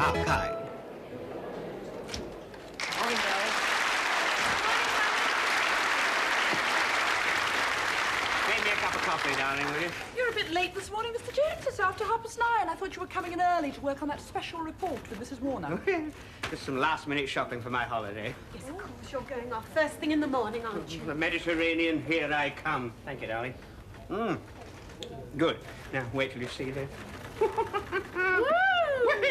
How kind. Morning, Belle. Make me a cup of coffee, darling, will you? You're a bit late this morning, Mr. Jones. It's after 9:30. I thought you were coming in early to work on that special report with Mrs. Warner. Just some last-minute shopping for my holiday. Yes, of course, you're going off first thing in the morning, aren't you? The Mediterranean, here I come. Thank you, darling. Good. Now, wait till you see this. Woo!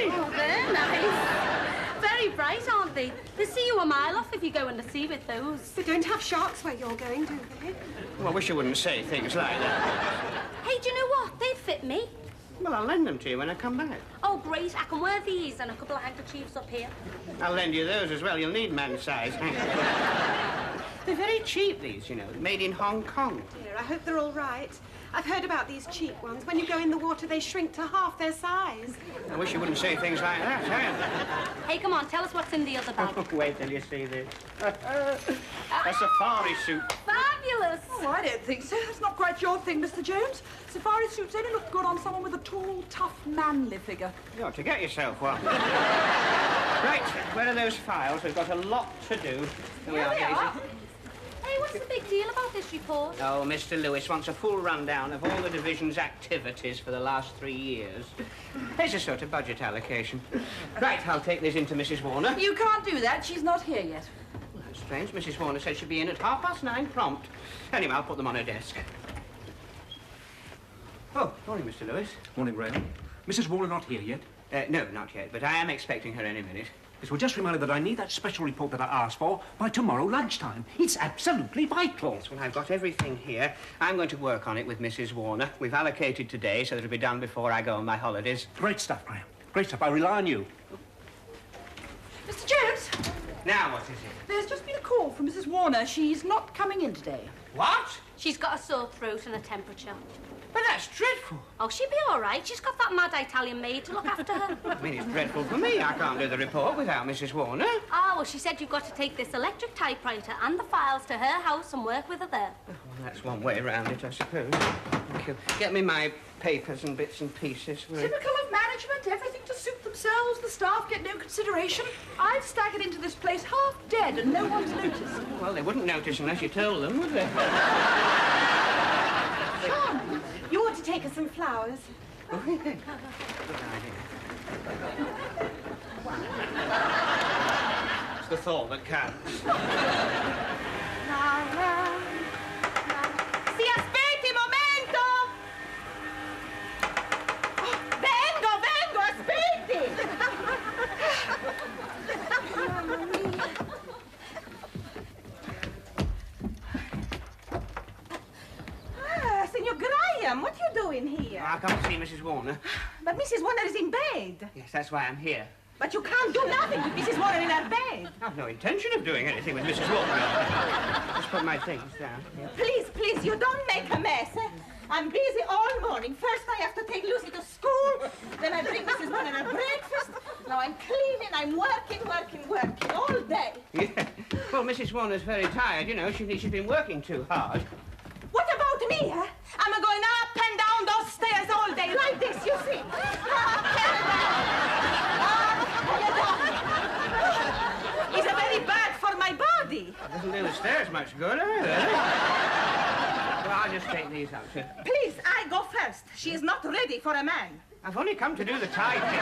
Oh, they're nice. Very bright, aren't they? They see you a mile off if you go in the sea with those. They don't have sharks where you're going, do they? Well, I wish you wouldn't say things like that. Hey, do you know what? They'd fit me. Well, I'll lend them to you when I come back. Oh, great. I can wear these and a couple of handkerchiefs up here. I'll lend you those as well. You'll need man's size. They're very cheap, these, you know. Made in Hong Kong. Dear, I hope they're all right. I've heard about these cheap ones. When you go in the water, they shrink to half their size. I wish you wouldn't say things like that, Hey, come on, tell us what's in the other bag. Wait till you see this. A safari suit. Fabulous. Oh, I don't think so. That's not quite your thing, Mr. Jones. Safari suits only look good on someone with a tall, tough, manly figure. You ought to get yourself one. Right, where are those files? We've got a lot to do. Here we are, Daisy. Hey, what's the big deal about this report? Oh, Mr. Lewis wants a full rundown of all the division's activities for the last 3 years. Here's a sort of budget allocation. Right, I'll take this into Mrs. Warner. You can't do that. She's not here yet. Well, that's strange. Mrs. Warner said she'd be in at 9:30 prompt. Anyway, I'll put them on her desk. Oh, morning, Mr. Lewis. Morning, Graham. Mrs. Warner not here yet? No, not yet, but I am expecting her any minute. Yes, well, just reminded that I need that special report that I asked for by tomorrow lunchtime. It's absolutely vital. Yes, well, I've got everything here. I'm going to work on it with Mrs. Warner. We've allocated today so that it'll be done before I go on my holidays. Great stuff, Graham. Great stuff. I rely on you. Mr. Jones, Now, what is it? there's just been a call from Mrs. Warner. She's not coming in today. What? She's got a sore throat and a temperature. But that's dreadful. Oh, she'll be all right. She's got that mad Italian maid to look after her. I mean, it's dreadful for me. I can't do the report without Mrs. Warner. Oh, well, she said you've got to take this electric typewriter and the files to her house and work with her there. Well, that's one way around it, I suppose. Thank you. Get me my papers and bits and pieces. will you? Typical of management, everything to suit themselves. The staff get no consideration. I've staggered into this place half dead and no one's noticed. Well, they wouldn't notice unless you told them, would they? Come, you ought to take her some flowers. Oh, yeah. Good idea. It's the thought that counts. Si aspetti, momento! Vengo, aspetti! Signor Graham, what are you doing here? I'll come to see Mrs. Warner. But Mrs. Warner is in bed. Yes, that's why I'm here. But you can't do nothing with Mrs. Warner in her bed. I've no intention of doing anything with Mrs. Warner. Just put my things down. Here. Please, you don't make a mess. I'm busy all morning. First I have to take Lucy to school. Then I bring Mrs. Warner her breakfast. Now I'm cleaning, I'm working all day. Yeah. Well, Mrs. Warner's very tired, you know. She's been working too hard. What about me, huh? I'm going up and down those stairs all day, like this, you see. It's very bad for my body. Doesn't do the stairs much good, either. Well, I'll just take these out, sir. Please, I go first. She is not ready for a man. I've only come to do the typing.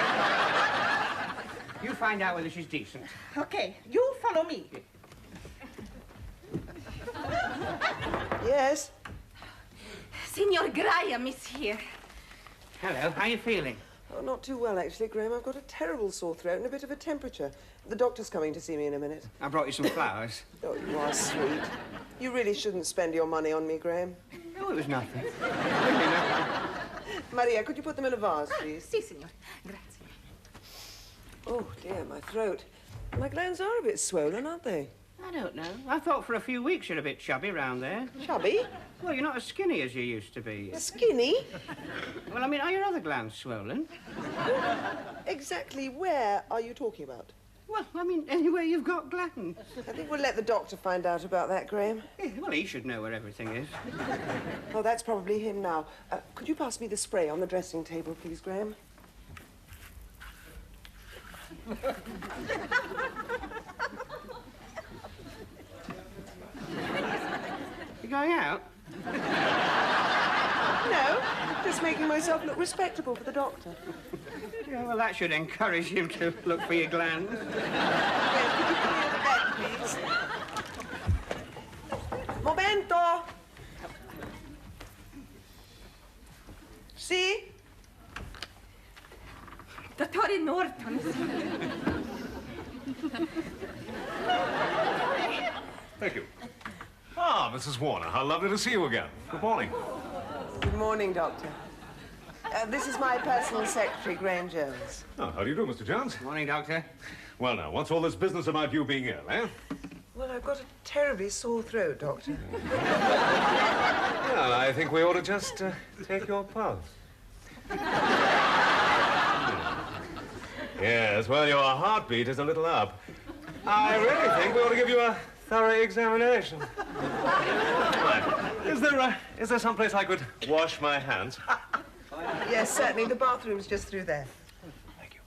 You find out whether she's decent. Okay, you follow me. Yes? Signor Graham is here. Hello, how are you feeling? Oh, not too well, actually, Graham. I've got a terrible sore throat and a bit of a temperature. The doctor's coming to see me in a minute. I brought you some flowers. Oh, you are sweet. You really shouldn't spend your money on me, Graham. No, it was nothing. Maria, could you put them in a vase, please? Si, signor. Grazie. Oh, dear, my throat. My glands are a bit swollen, aren't they? I don't know. I thought for a few weeks you're a bit chubby round there. Chubby? Well, you're not as skinny as you used to be. Skinny? Well, I mean, are your other glands swollen? Exactly where are you talking about? Well, I mean, anywhere you've got glands. I think we'll let the doctor find out about that, Graham. Yeah, well, he should know where everything is. Oh, that's probably him now. Could you pass me the spray on the dressing table, please, Graham? You going out? No, just making myself look respectable for the doctor. Yeah, well, that should encourage him to look for your glands. Yes, could you clear the bed, please? Momento! See? Dottore Norton. Thank you. Ah, Mrs. Warner, how lovely to see you again. Good morning. Good morning, Doctor. This is my personal secretary, Graham Jones. Oh, how do you do, Mr. Jones? Morning, Doctor. Well, now, what's all this business about you being ill, eh? Well, I've got a terribly sore throat, Doctor. Well, I think we ought to just take your pulse. Yes, well, your heartbeat is a little up. I really think we ought to give you a thorough examination. Right. Is there someplace I could wash my hands? Yes, certainly. The bathroom's just through there. Thank you.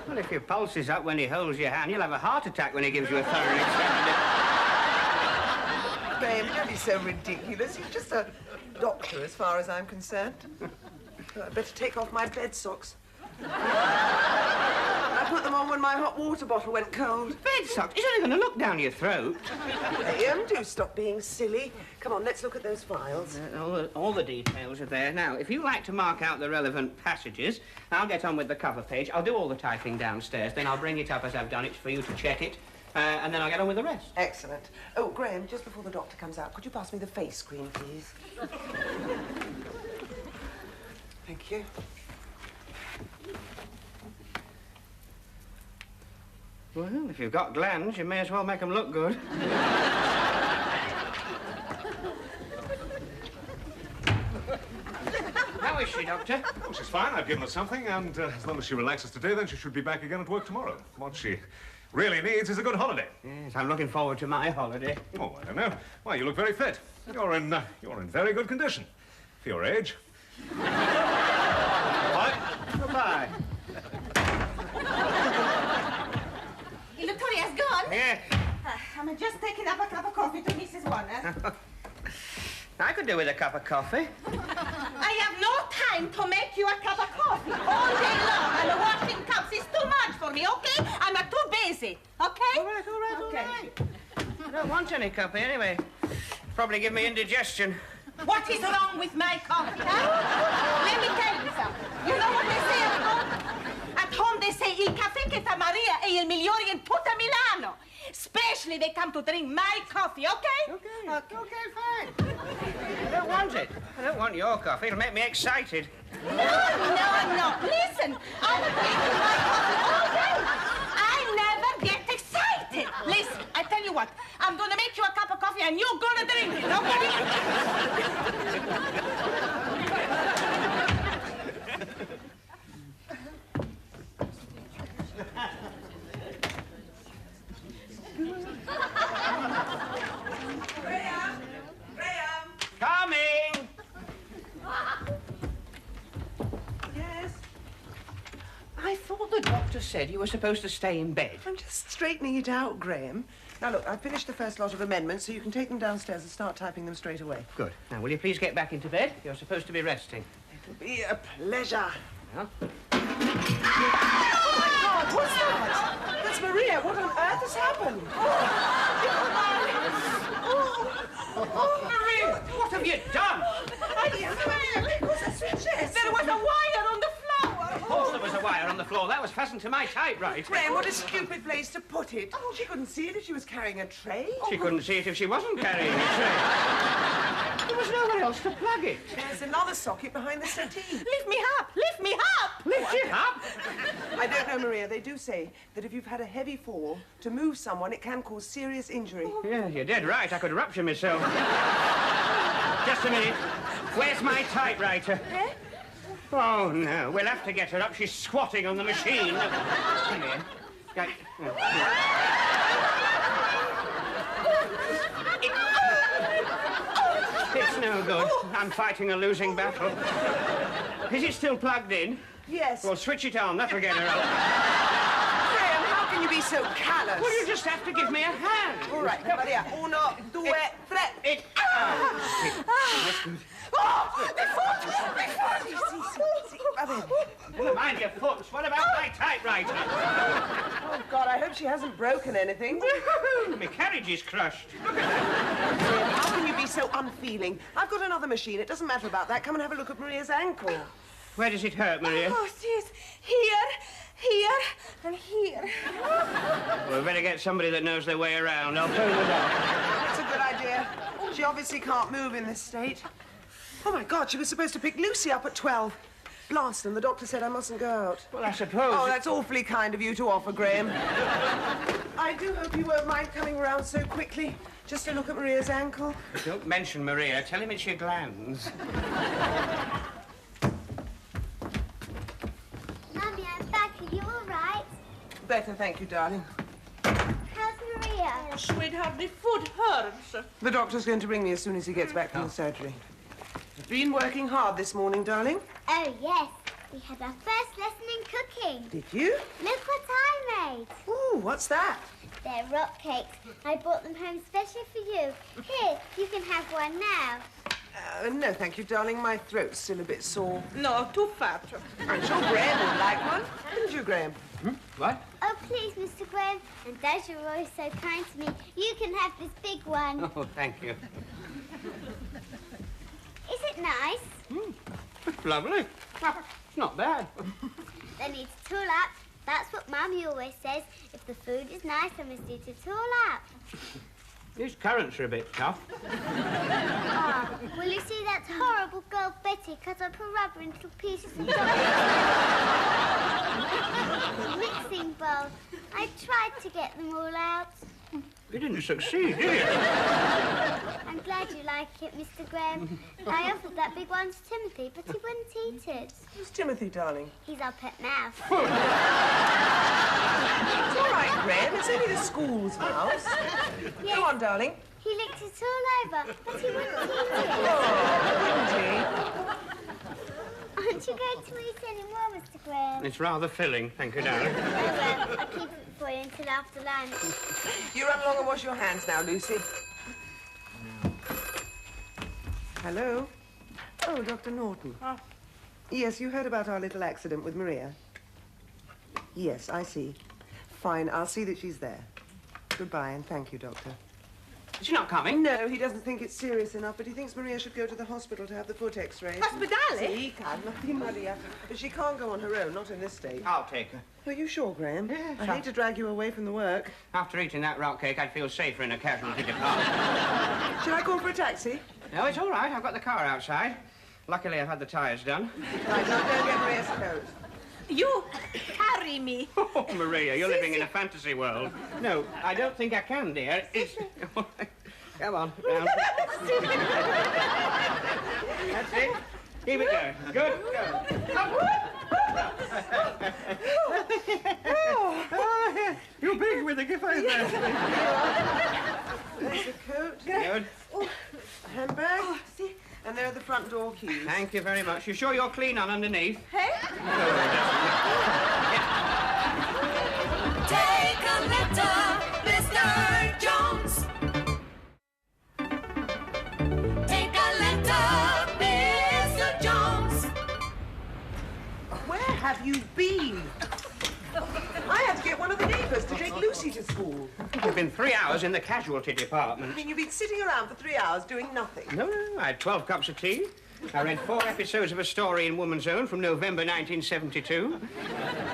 Well, if your pulse is up when he holds your hand, you'll have a heart attack when he gives you a thorough examination. Graham, don't be so ridiculous. He's just a doctor, as far as I'm concerned. I'd better take off my bed socks. I put them on when my hot water bottle went cold. Bed socks? He's only going to look down your throat. Graham, do stop being silly. Come on, let's look at those files. All the details are there. Now, if you like to mark out the relevant passages, I'll get on with the cover page. I'll do all the typing downstairs, then I'll bring it up as I've done it for you to check it, and then I'll get on with the rest. Excellent. Oh, Graham, just before the doctor comes out, could you pass me the face cream, please? Thank you. Well, if you've got glands, you may as well make them look good. How is she, Doctor? Oh, she's fine. I've given her something, and as long as she relaxes today, then she should be back again at work tomorrow. What she really needs is a good holiday. Yes, I'm looking forward to my holiday. Oh, I don't know. Why, you look very fit. You're in very good condition for your age. Bye. Goodbye. Victoria's gone? Yes. I'm just taking up a cup of coffee to Mrs. Warner. I could do with a cup of coffee. I have no time to make you a cup of coffee all day long, and washing cups is too much for me, okay? I'm too busy, okay? All right. I don't want any coffee anyway. Probably give me indigestion. What is wrong with my coffee, huh? Let me tell you something. You know what they say at home? At home they say il caffè che fa Maria è il migliore in tutta Milano. Especially they come to drink my coffee, okay? Okay, fine. I don't want it. I don't want your coffee. It'll make me excited. No. Listen, I'm drinking my coffee all day. I never get excited. Listen, I tell you what. I'm gonna make you a cup of coffee and you're gonna drink it, okay? Graham! Coming! Yes? I thought the doctor said you were supposed to stay in bed. I'm just straightening it out, Graham. Now, look, I've finished the first lot of amendments, so you can take them downstairs and start typing them straight away. Good. Now, will you please get back into bed? You're supposed to be resting. It'll be a pleasure. Well, Oh, my God, what's that? That's Maria. What on earth has happened? Maria, what have you done? There was a wire on the floor. Of course there was a wire on the floor. That was fastened to my typewriter. Graham, what a stupid place to put it. Oh, she couldn't see it if she was carrying a tray. She couldn't see it if she wasn't carrying a tray. There was nowhere else to plug it. There's another socket behind the settee. Lift me up. Lift me up. Lift it up. I don't know, Maria. They do say that if you've had a heavy fall, to move someone, it can cause serious injury. Yeah, you're dead right. I could rupture myself. Just a minute. Where's my typewriter? Oh, no. We'll have to get her up. She's squatting on the machine. Come here. Go- It's It's no good. I'm fighting a losing battle. Is it still plugged in? Yes. Well, switch it on. That'll get her up. Graham, how can you be so callous? Well, you just have to give me a hand. All right, Maria. 1, 2, 3. It... Oh, my foot! Never mind your foot. What about my typewriter? Oh, God, I hope she hasn't broken anything. My carriage is crushed. How can you be so unfeeling? I've got another machine. It doesn't matter about that. Come and have a look at Maria's ankle. Where does it hurt, Maria? Oh, she's here, and here. Well, we better get somebody that knows their way around. I'll phone the doctor. That's a good idea. She obviously can't move in this state. Oh, my God, she was supposed to pick Lucy up at 12. Blast, and the doctor said I mustn't go out. Well, I suppose... Oh, that's awfully kind of you to offer, Graham. I do hope you won't mind coming around so quickly. Just to look at Maria's ankle. Don't mention Maria. Tell him it's your glands. Mummy, I'm back. Are you all right? Better, thank you, darling. How's Maria? Sweetheart, the foot hurts. The doctor's going to ring me as soon as he gets back from the surgery. Been working hard this morning, darling. Oh, yes. We had our first lesson in cooking. Did you? Look what I made. Ooh, what's that? They're rock cakes. I brought them home specially for you. Here, you can have one now. No, thank you, darling. My throat's still a bit sore. No, too fat. I'm sure Graham would like one. Wouldn't you, Graham? What? Oh, please, Mr. Graham. And as you're always so kind to me, you can have this big one. Oh, thank you. Is it nice? Lovely. It's not bad. They need to tool up. That's what Mummy always says. If the food is nice, I must eat it all up. These currants are a bit tough. Ah, will you see that horrible girl Betty cut up her rubber into little pieces of mixing bowl? I tried to get them all out. You didn't succeed, did you? I'm glad you like it, Mr. Graham. I offered that big one to Timothy, but he wouldn't eat it. Who's Timothy, darling? He's our pet mouse. It's all right, Graham. It's only the school's mouse. Yes. Go on, darling. He licked it all over, but he wouldn't eat it. Oh, Aren't you going to eat any more, Mr. Graham? It's rather filling, thank you, darling. Oh, well, I'll keep it for you until after lunch. you run along and wash your hands now, Lucy. Hello? Oh, Dr. Norton. Yes, you heard about our little accident with Maria? Yes, I see. Fine, I'll see that she's there. Goodbye, and thank you, Doctor. Is she not coming? No, he doesn't think it's serious enough, but he thinks Maria should go to the hospital to have the foot x-rayed. Ospedale? Sì, calmati, Maria. But she can't go on her own, not in this state. I'll take her. Are you sure, Graham? Yes, I hate to drag you away from the work. After eating that rock cake, I'd feel safer in a casualty department. Shall I call for a taxi? No, it's all right. I've got the car outside. Luckily, I've had the tyres done. Right, now go get Maria's coat. You carry me. Oh, Maria, you're living in a fantasy world. No, I don't think I can, dear. It's... Come on, round. That's it. Keep it going. Good, go. You're big with the gift there. There's the coat. Good. A handbag. Oh, see? And there are the front door keys. Thank you very much. You sure you're clean on underneath? Hey? Take a letter, Mr. Jones. Take a letter, Mr. Jones. Where have you been? I had to get one of the neighbours to take Lucy to school. You've been 3 hours in the casualty department. I mean, you've been sitting around for 3 hours doing nothing. No, I had 12 cups of tea. I read 4 episodes of a story in Woman's Own from November 1972.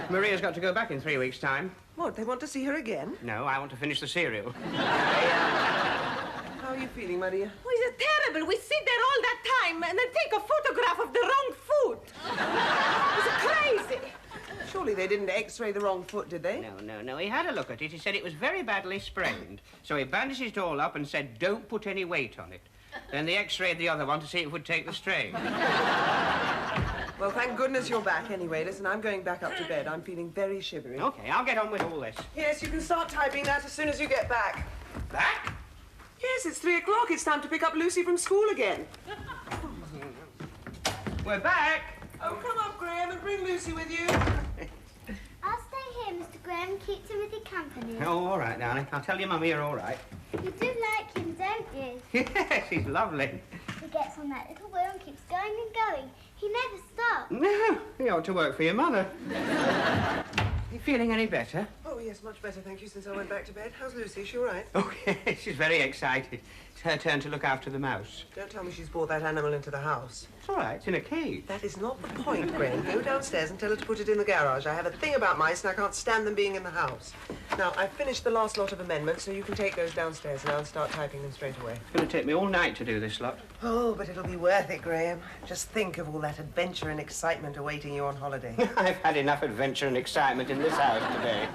Maria's got to go back in 3 weeks' time. What, they want to see her again? No, I want to finish the serial. How are you feeling, Maria? Oh, it's terrible. We sit there all that time and then take a photograph of the wrong foot. It's crazy. Surely they didn't x-ray the wrong foot, did they? No. He had a look at it. He said it was very badly sprained. So he bandaged it all up and said, don't put any weight on it. Then they x-rayed the other one to see if it would take the strain. Well, thank goodness you're back anyway. Listen, I'm going back up to bed. I'm feeling very shivery. Okay, I'll get on with all this. Yes, you can start typing that as soon as you get back. Back? Yes, it's 3 o'clock. It's time to pick up Lucy from school again. We're back. Oh, come up, Graham, and bring Lucy with you. I'll stay here, Mr. Graham, and keep Timothy company. Oh, all right, darling. I'll tell your mummy you're all right. You do like him, don't you? Yes, he's lovely. He gets on that little wheel and keeps going and going. He never stops. No, he ought to work for your mother. You feeling any better? Oh, yes, much better, thank you, since I went back to bed. How's Lucy? Is she all right? Oh, yes, she's very excited. It's her turn to look after the mouse. Don't tell me she's brought that animal into the house. It's all right, it's in a cage. That is not the point, Graham. Go downstairs and tell her to put it in the garage. I have a thing about mice and I can't stand them being in the house. Now, I've finished the last lot of amendments, so you can take those downstairs now and start typing them straight away. It's going to take me all night to do this lot. Oh, but it'll be worth it, Graham. Just think of all that adventure and excitement awaiting you on holiday. I've had enough adventure and excitement in this house today.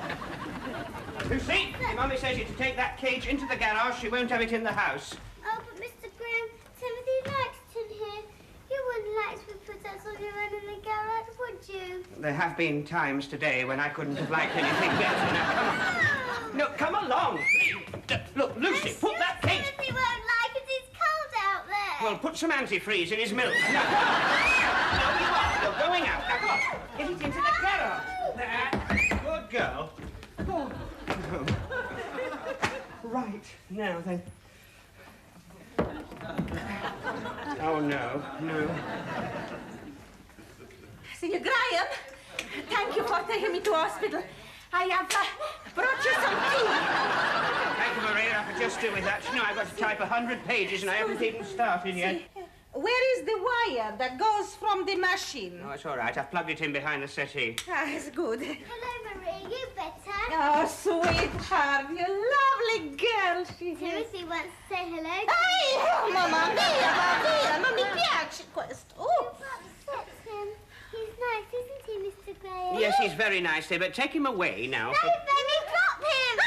Lucy, your mummy says you to take that cage into the garage. She won't have it in the house. Oh, but Mr. Graham, Timothy likes it in here. You wouldn't like to put us on your own in the garage, would you? There have been times today when I couldn't have liked anything better. Now, come on. No, come along. Look, Lucy, put that cage... Timothy won't like it. It's cold out there. Well, put some antifreeze in his milk. No, you are. You're going out. Now, come on. Get it into the garage. There. Good girl. Oh. Right. Now, then. Oh, no. Senior Graham, thank you for taking me to hospital. I have brought you some tea. Thank you, Maria. I could just do with that. You know, I've got to type 100 pages and I haven't even started yet. Where is the wire that goes from the machine? No, it's all right. I've plugged it in behind the settee. Ah, it's good. Hello, Maria. You better. Oh, sweetheart, you lovely girl. She is. Timothy wants to say hello. Hey, mamma mia, non mi piace questo. Oh. You've upset him. He's nice, isn't he, Mr. Graham? Yes, he's very nice there, but take him away now. No, baby, drop him!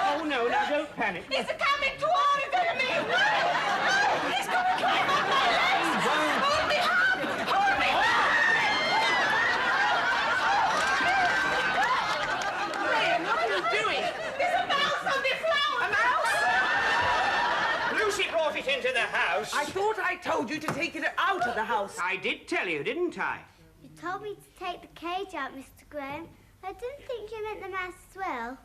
Oh, no, now don't panic. He's coming toward me. He's going to climb up my legs. Hold me up. Hold me up. Graham, what are you doing? There's a mouse on the floor. A mouse? Lucy brought it into the house. I thought I told you to take it out of the house. I did tell you, didn't I? You told me to take the cage out, Mr. Graham. I didn't think you meant the mouse as well.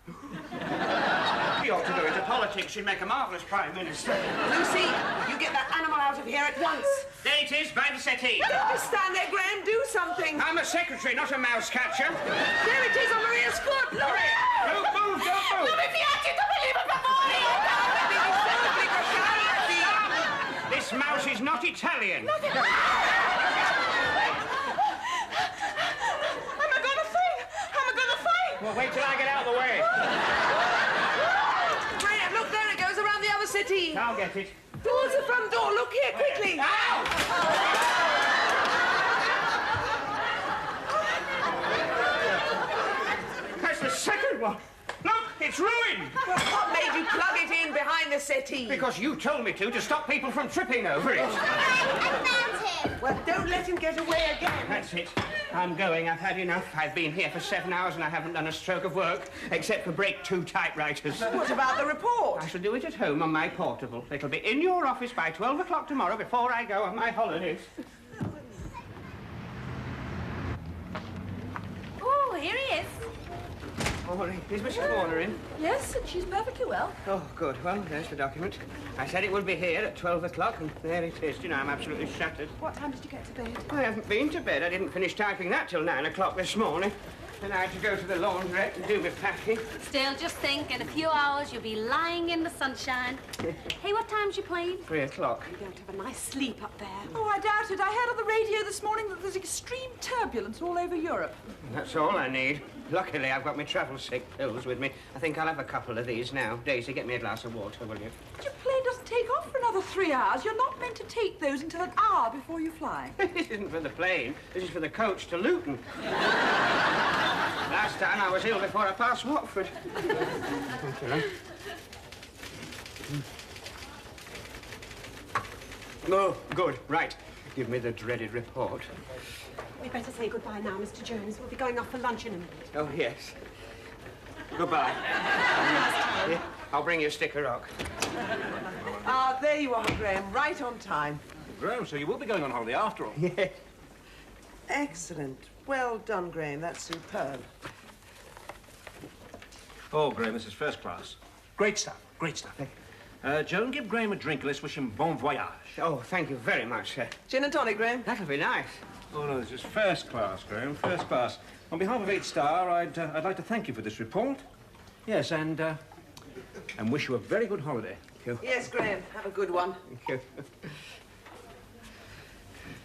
She ought to go into politics. She'd make a marvellous Prime Minister. Lucy, you get that animal out of here at once. There it is, by the settee. Don't stand there, Graham. Do something. I'm a secretary, not a mouse catcher. There it is on Maria's foot. Look. Don't move, don't move. Non mi piace, non believe it before. This mouse is not Italian. Well, wait till I get out of the way. Graham, look, there it goes around the other city. I'll get it. Towards the front door. Look here, quickly. Ow! That's the second one. Look, it's ruined. Well, what made you plug it in behind the settee? Because you told me to stop people from tripping over it. I found him. Well, don't let him get away again. That's it. I'm going. I've had enough. I've been here for 7 hours and I haven't done a stroke of work, except for break 2 typewriters. What about the report? I shall do it at home on my portable. It'll be in your office by 12 o'clock tomorrow before I go on my holidays. Oh, here he is. Morning. Is Mrs. Warner in? Yes, and she's perfectly well. Oh, good. Well, there's the document. I said it would be here at 12 o'clock, and there it is. You know, I'm absolutely shattered. What time did you get to bed? I haven't been to bed. I didn't finish typing that till 9 o'clock this morning. Then I had to go to the laundrette and do my packing. Still, just think, in a few hours you'll be lying in the sunshine. Hey, what time's your plane? 3 o'clock. You're going to have a nice sleep up there. Oh, I doubt it. I heard on the radio this morning that there's extreme turbulence all over Europe. That's all I need. Luckily, I've got my travel sick pills with me. I think I'll have a couple of these now. Daisy, get me a glass of water, will you? Your plane doesn't take off for another 3 hours. You're not meant to take those until an hour before you fly. This isn't for the plane. This is for the coach to Luton. Last time I was ill before I passed Watford. Thank you, love. Oh, good. Right. Give me the dreaded report. We'd better say goodbye now, Mr. Jones. We'll be going off for lunch in a minute. Oh, yes. Goodbye. Yeah, I'll bring you a stick of rock. Ah, there you are, Graham, right on time. Graham, so you will be going on holiday after all. Yeah. Excellent. Well done, Graham. That's superb. Oh, Graham, this is first class. Great stuff, great stuff. Joan, give Graham a drink and let's wish him bon voyage. Oh, thank you very much, sir. Gin and tonic, Graham. That'll be nice. Oh, no, this is first class, Graham, first class. On behalf of 8 Star, I'd like to thank you for this report. Yes, and wish you a very good holiday. Thank you. Yes, Graham. Have a good one. Thank you.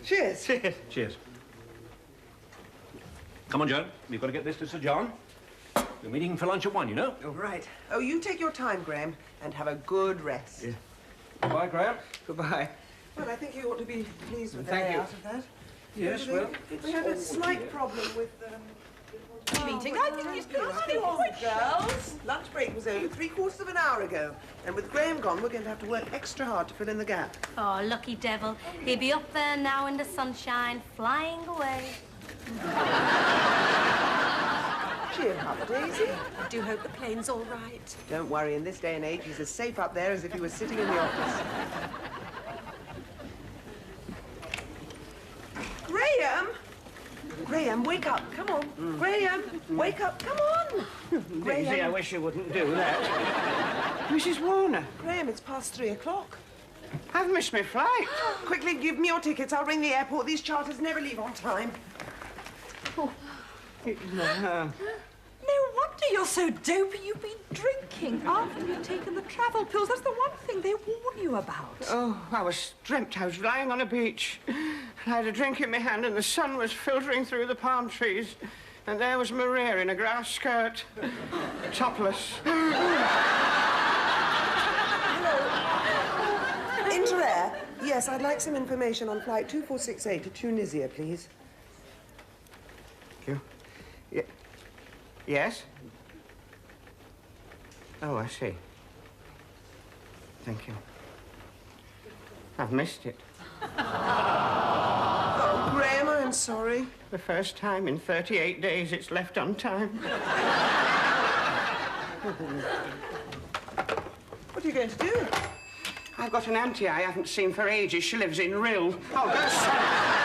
Cheers. Cheers. Cheers. Come on, Joan. We've got to get this to Sir John. We're meeting for lunch at 1, you know. Oh, right. Oh, you take your time, Graham, and have a good rest. Yeah. Goodbye, Graham. Goodbye. Well, I think you ought to be pleased with the Thank way you. out of that. Yes, Don't you well, think? We had a slight problem with Meeting. I think he's Come on, girls. Lunch break was over 3/4 of an hour ago. And with Graham gone, we're going to have to work extra hard to fill in the gap. Oh, lucky devil. He'll be up there now in the sunshine, flying away. Cheer up, Daisy. I do hope the plane's all right. Don't worry, in this day and age, he's as safe up there as if he was sitting in the office. Graham! Graham, wake up. Come on. Graham, wake up. Come on. Daisy, I wish you wouldn't do that. Mrs. Warner, Graham, it's past 3 o'clock. I've missed my flight. Quickly, give me your tickets. I'll ring the airport. These charters never leave on time. No wonder you're so dopey. You've been drinking after you've taken the travel pills. That's the one thing they warn you about. Oh, I was lying on a beach. I had a drink in my hand and the sun was filtering through the palm trees. And there was Maria in a grass skirt, topless. Interair? Yes, I'd like some information on flight 2468 to Tunisia, please. You? Yes? Oh, I see. Thank you. I've missed it. Oh, Graham, I'm sorry. The first time in 38 days it's left on time. What are you going to do? I've got an auntie I haven't seen for ages. She lives in Rill. I'll go see her.